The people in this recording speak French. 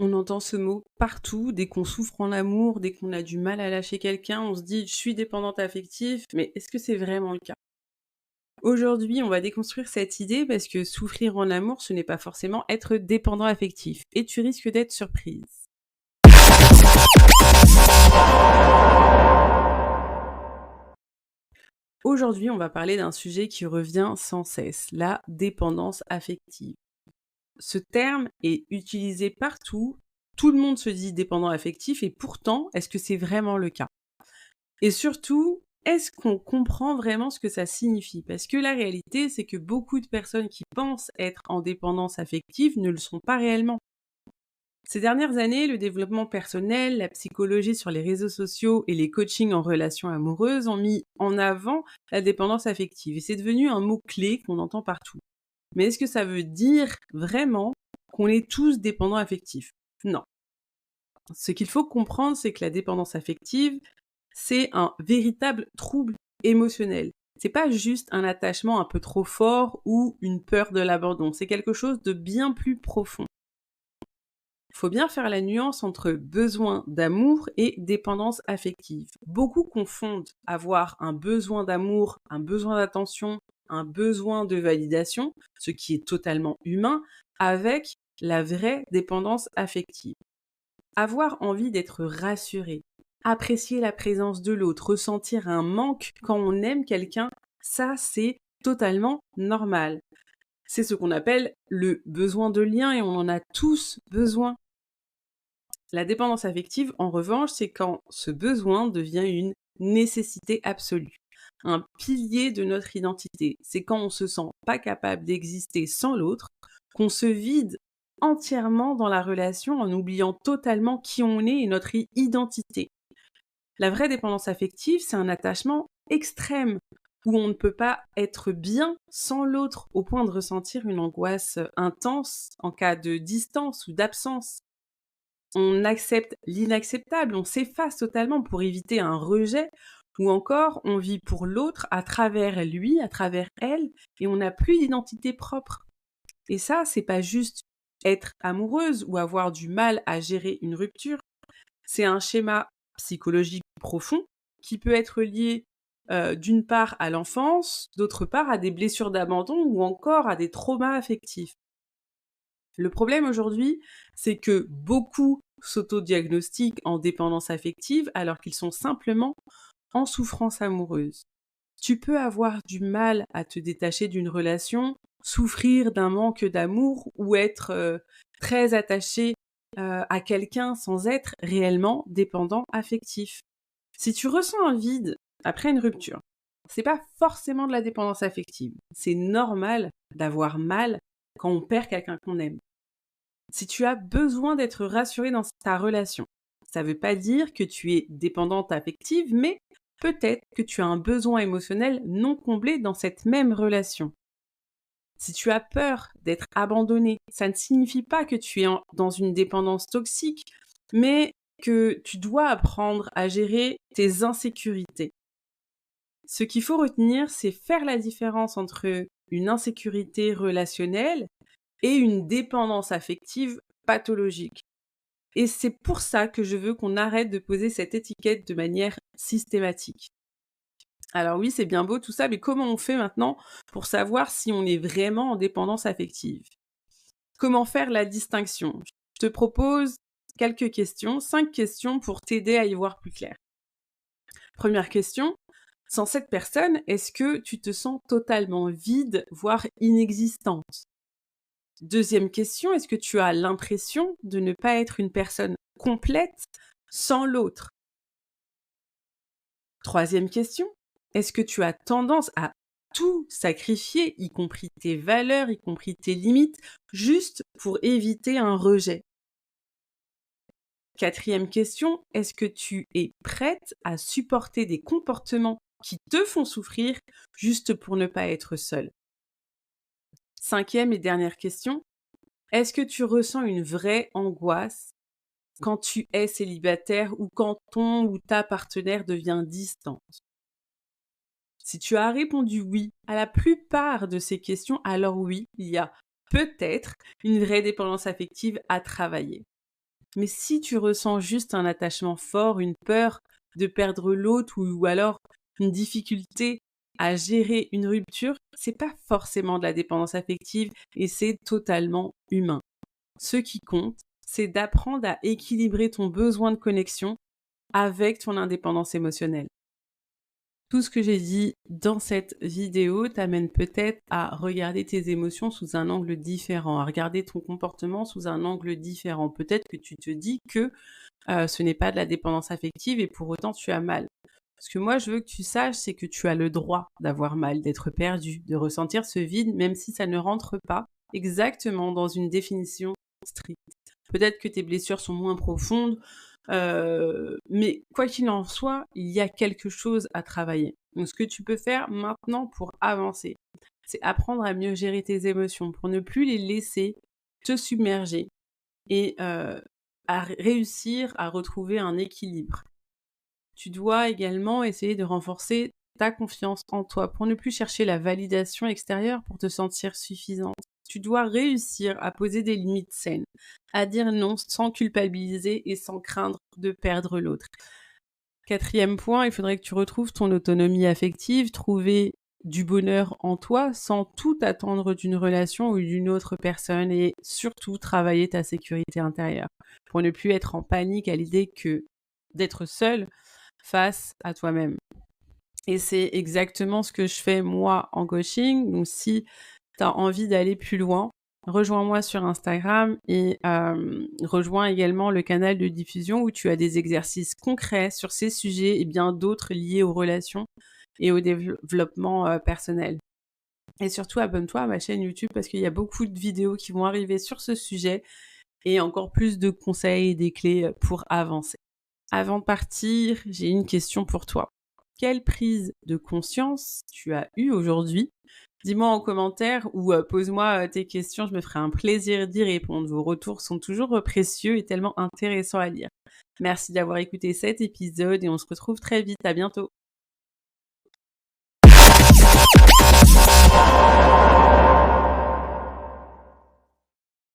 On entend ce mot partout, dès qu'on souffre en amour, dès qu'on a du mal à lâcher quelqu'un, on se dit: «Je suis dépendante affective», mais est-ce que c'est vraiment le cas? Aujourd'hui, on va déconstruire cette idée parce que souffrir en amour, ce n'est pas forcément être dépendant affectif et tu risques d'être surprise. Aujourd'hui, on va parler d'un sujet qui revient sans cesse, la dépendance affective. Ce terme est utilisé partout, tout le monde se dit dépendant affectif et pourtant, est-ce que c'est vraiment le cas? Et surtout, est-ce qu'on comprend vraiment ce que ça signifie? Parce que la réalité, c'est que beaucoup de personnes qui pensent être en dépendance affective ne le sont pas réellement. Ces dernières années, le développement personnel, la psychologie sur les réseaux sociaux et les coachings en relations amoureuses ont mis en avant la dépendance affective et c'est devenu un mot-clé qu'on entend partout. Mais est-ce que ça veut dire vraiment qu'on est tous dépendants affectifs? Non. Ce qu'il faut comprendre, c'est que la dépendance affective, c'est un véritable trouble émotionnel. C'est pas juste un attachement un peu trop fort ou une peur de l'abandon, c'est quelque chose de bien plus profond. Il faut bien faire la nuance entre besoin d'amour et dépendance affective. Beaucoup confondent avoir un besoin d'amour, un besoin d'attention, un besoin de validation, ce qui est totalement humain, avec la vraie dépendance affective. Avoir envie d'être rassuré, apprécier la présence de l'autre, ressentir un manque quand on aime quelqu'un, ça c'est totalement normal. C'est ce qu'on appelle le besoin de lien et on en a tous besoin. La dépendance affective, en revanche, c'est quand ce besoin devient une nécessité absolue, un pilier de notre identité. C'est quand on se sent pas capable d'exister sans l'autre, qu'on se vide entièrement dans la relation en oubliant totalement qui on est et notre identité. La vraie dépendance affective, c'est un attachement extrême où on ne peut pas être bien sans l'autre au point de ressentir une angoisse intense en cas de distance ou d'absence. On accepte l'inacceptable, on s'efface totalement pour éviter un rejet ou encore on vit pour l'autre à travers lui, à travers elle et on n'a plus d'identité propre. Et ça, c'est pas juste être amoureuse ou avoir du mal à gérer une rupture, c'est un schéma psychologique profond qui peut être lié d'une part à l'enfance, d'autre part à des blessures d'abandon ou encore à des traumas affectifs. Le problème aujourd'hui, c'est que beaucoup s'autodiagnostiquent en dépendance affective alors qu'ils sont simplement en souffrance amoureuse. Tu peux avoir du mal à te détacher d'une relation, souffrir d'un manque d'amour ou être très attaché à quelqu'un sans être réellement dépendant affectif. Si tu ressens un vide après une rupture, c'est pas forcément de la dépendance affective. C'est normal d'avoir mal quand on perd quelqu'un qu'on aime. Si tu as besoin d'être rassuré dans ta relation, ça ne veut pas dire que tu es dépendante affective, mais peut-être que tu as un besoin émotionnel non comblé dans cette même relation. Si tu as peur d'être abandonné, ça ne signifie pas que tu es dans une dépendance toxique, mais que tu dois apprendre à gérer tes insécurités. Ce qu'il faut retenir, c'est faire la différence entre une insécurité relationnelle et une dépendance affective pathologique. Et c'est pour ça que je veux qu'on arrête de poser cette étiquette de manière systématique. Alors oui, c'est bien beau tout ça, mais comment on fait maintenant pour savoir si on est vraiment en dépendance affective? Comment faire la distinction? Je te propose quelques questions, 5 questions pour t'aider à y voir plus clair. Première question, sans cette personne, est-ce que tu te sens totalement vide, voire inexistante? Deuxième question, est-ce que tu as l'impression de ne pas être une personne complète sans l'autre? Troisième question, est-ce que tu as tendance à tout sacrifier, y compris tes valeurs, y compris tes limites, juste pour éviter un rejet? Quatrième question, est-ce que tu es prête à supporter des comportements qui te font souffrir juste pour ne pas être seule? Cinquième et dernière question, est-ce que tu ressens une vraie angoisse quand tu es célibataire ou quand ton ou ta partenaire devient distant? Si tu as répondu oui à la plupart de ces questions, alors oui, il y a peut-être une vraie dépendance affective à travailler. Mais si tu ressens juste un attachement fort, une peur de perdre l'autre ou alors une difficulté à gérer une rupture, c'est pas forcément de la dépendance affective et c'est totalement humain. Ce qui compte, c'est d'apprendre à équilibrer ton besoin de connexion avec ton indépendance émotionnelle. Tout ce que j'ai dit dans cette vidéo t'amène peut-être à regarder tes émotions sous un angle différent, à regarder ton comportement sous un angle différent. Peut-être que tu te dis que ce n'est pas de la dépendance affective et pour autant tu as mal. Ce que moi je veux que tu saches, c'est que tu as le droit d'avoir mal, d'être perdu, de ressentir ce vide, même si ça ne rentre pas exactement dans une définition stricte. Peut-être que tes blessures sont moins profondes, mais quoi qu'il en soit, il y a quelque chose à travailler. Donc ce que tu peux faire maintenant pour avancer, c'est apprendre à mieux gérer tes émotions, pour ne plus les laisser te submerger et à réussir à retrouver un équilibre. Tu dois également essayer de renforcer ta confiance en toi pour ne plus chercher la validation extérieure pour te sentir suffisante. Tu dois réussir à poser des limites saines, à dire non sans culpabiliser et sans craindre de perdre l'autre. Quatrième point, il faudrait que tu retrouves ton autonomie affective, trouver du bonheur en toi sans tout attendre d'une relation ou d'une autre personne et surtout travailler ta sécurité intérieure pour ne plus être en panique à l'idée que d'être seul face à toi-même. Et c'est exactement ce que je fais moi en coaching. Donc si tu as envie d'aller plus loin, rejoins-moi sur Instagram et rejoins également le canal de diffusion où tu as des exercices concrets sur ces sujets et bien d'autres liés aux relations et au développement personnel. Et surtout, abonne-toi à ma chaîne YouTube parce qu'il y a beaucoup de vidéos qui vont arriver sur ce sujet et encore plus de conseils et des clés pour avancer. Avant de partir, j'ai une question pour toi. Quelle prise de conscience tu as eue aujourd'hui? Dis-moi en commentaire ou pose-moi tes questions, je me ferai un plaisir d'y répondre. Vos retours sont toujours précieux et tellement intéressants à lire. Merci d'avoir écouté cet épisode et on se retrouve très vite, à bientôt.